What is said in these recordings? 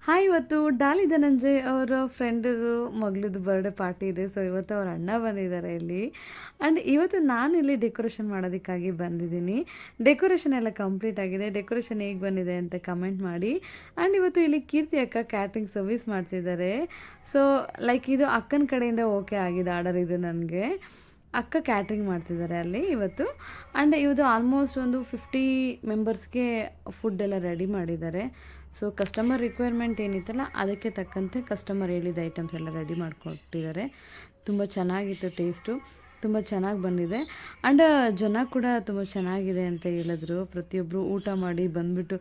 Hi, ಇವತ್ತು ಡಾಲಿ ಧನಂಜಯ್ ಅವರ ಫ್ರೆಂಡದು ಮಗಳದ್ದು birthday party ಇದೆ. ಸೊ ಇವತ್ತು ಅವ್ರ ಅಣ್ಣ ಬಂದಿದ್ದಾರೆ ಇಲ್ಲಿ. ಆ್ಯಂಡ್ ಇವತ್ತು ನಾನು ಇಲ್ಲಿ ಡೆಕೋರೇಷನ್ ಮಾಡೋದಕ್ಕಾಗಿ ಬಂದಿದ್ದೀನಿ. ಡೆಕೋರೇಷನ್ ಎಲ್ಲ ಕಂಪ್ಲೀಟ್ ಆಗಿದೆ. ಡೆಕೋರೇಷನ್ ಹೇಗೆ ಬಂದಿದೆ ಅಂತ ಕಮೆಂಟ್ ಮಾಡಿ. ಆ್ಯಂಡ್ ಇವತ್ತು ಇಲ್ಲಿ ಕೀರ್ತಿ ಅಕ್ಕ ಕ್ಯಾಟ್ರಿಂಗ್ ಸರ್ವಿಸ್ ಮಾಡ್ತಿದ್ದಾರೆ. ಸೊ ಲೈಕ್ ಇದು ಅಕ್ಕನ ಕಡೆಯಿಂದ ಓಕೆ ಆಗಿದೆ ಆರ್ಡರ್. ಇದು ನನಗೆ ಅಕ್ಕ ಕ್ಯಾಟ್ರಿಂಗ್ ಮಾಡ್ತಿದ್ದಾರೆ ಅಲ್ಲಿ ಇವತ್ತು. ಆ್ಯಂಡ್ ಇವತ್ತು ಆಲ್ಮೋಸ್ಟ್ ಒಂದು 50 ಮೆಂಬರ್ಸ್ಗೆ ಫುಡ್ ಎಲ್ಲ ರೆಡಿ ಮಾಡಿದ್ದಾರೆ. ಸೊ ಕಸ್ಟಮರ್ ರಿಕ್ವೈರ್ಮೆಂಟ್ ಏನಿತ್ತಲ್ಲ ಅದಕ್ಕೆ ತಕ್ಕಂತೆ ಕಸ್ಟಮರ್ ಹೇಳಿದ ಐಟಮ್ಸ್ ಎಲ್ಲ ರೆಡಿ ಮಾಡಿಕೊಟ್ಟಿದ್ದಾರೆ. ತುಂಬ ಚೆನ್ನಾಗಿತ್ತು, ಟೇಸ್ಟು ತುಂಬ ಚೆನ್ನಾಗಿ ಬಂದಿದೆ. ಆ್ಯಂಡ್ ಜನ ಕೂಡ ತುಂಬ ಚೆನ್ನಾಗಿದೆ ಅಂತ ಹೇಳಿದ್ರು. ಪ್ರತಿಯೊಬ್ಬರು ಊಟ ಮಾಡಿ ಬಂದುಬಿಟ್ಟು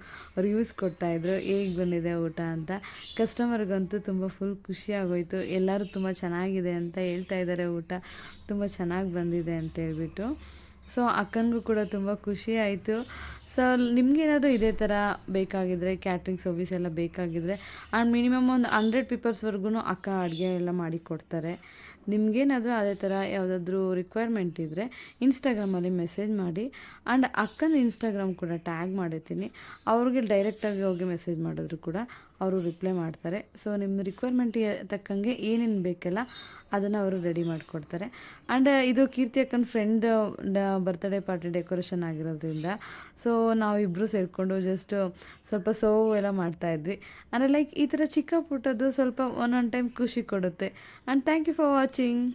ರಿವ್ಯೂಸ್ ಕೊಡ್ತಾಯಿದ್ರು ಹೇಗೆ ಬಂದಿದೆ ಊಟ ಅಂತ. ಕಸ್ಟಮರ್ಗಂತೂ ತುಂಬ ಫುಲ್ ಖುಷಿಯಾಗೋಯಿತು. ಎಲ್ಲರೂ ತುಂಬ ಚೆನ್ನಾಗಿದೆ ಅಂತ ಹೇಳ್ತಾ ಇದ್ದಾರೆ, ಊಟ ತುಂಬ ಚೆನ್ನಾಗಿ ಬಂದಿದೆ ಅಂತ ಹೇಳ್ಬಿಟ್ಟು. ಸೊ ಅಕ್ಕನಿಗೂ ಕೂಡ ತುಂಬ ಖುಷಿ ಆಯಿತು. ಸೊ ನಿಮಗೇನಾದರೂ ಇದೇ ಥರ ಬೇಕಾಗಿದ್ದರೆ, ಕ್ಯಾಟ್ರಿಂಗ್ ಸರ್ವಿಸ್ ಎಲ್ಲ ಬೇಕಾಗಿದ್ದರೆ ಆ್ಯಂಡ್ ಮಿನಿಮಮ್ ಒಂದು 100 ಪೀಪಲ್ಸ್ವರೆಗೂ ಅಕ್ಕ ಅಡುಗೆ ಎಲ್ಲ ಮಾಡಿ ಕೊಡ್ತಾರೆ. ನಿಮಗೇನಾದರೂ ಅದೇ ಥರ ಯಾವುದಾದ್ರೂ ರಿಕ್ವೈರ್ಮೆಂಟ್ ಇದ್ದರೆ ಇನ್ಸ್ಟಾಗ್ರಾಮಲ್ಲಿ ಮೆಸೇಜ್ ಮಾಡಿ. ಆ್ಯಂಡ್ ಅಕ್ಕನ ಇನ್ಸ್ಟಾಗ್ರಾಮ್ ಕೂಡ ಟ್ಯಾಗ್ ಮಾಡಿರ್ತೀನಿ. ಅವ್ರಿಗೆ ಡೈರೆಕ್ಟಾಗಿ ಹೋಗಿ ಮೆಸೇಜ್ ಮಾಡಿದ್ರು ಕೂಡ ಅವರು ರಿಪ್ಲೈ ಮಾಡ್ತಾರೆ. ಸೊ ನಿಮ್ಮ ರಿಕ್ವೈರ್ಮೆಂಟಿಗೆ ತಕ್ಕಂಗೆ ಏನೇನು ಬೇಕಲ್ಲ ಅದನ್ನು ಅವರು ರೆಡಿ ಮಾಡಿಕೊಡ್ತಾರೆ. ಆ್ಯಂಡ್ ಇದು ಕೀರ್ತಿ ಅಕ್ಕನ ಫ್ರೆಂಡ್ ಬರ್ತ್ಡೇ ಪಾರ್ಟಿ ಡೆಕೋರೇಷನ್ ಆಗಿರೋದ್ರಿಂದ ಸೊ ನಾವಿಬ್ಬರು ಸೇರಿಕೊಂಡು ಜಸ್ಟ್ ಸ್ವಲ್ಪ ಸೋವು ಎಲ್ಲ ಮಾಡ್ತಾಯಿದ್ವಿ. ಅಂದರೆ ಲೈಕ್ ಈ ಥರ ಚಿಕ್ಕ ಪುಟ್ಟದ್ದು ಸ್ವಲ್ಪ ಒಂದೊಂದು ಟೈಮ್ ಖುಷಿ ಕೊಡುತ್ತೆ. And thank you for watching.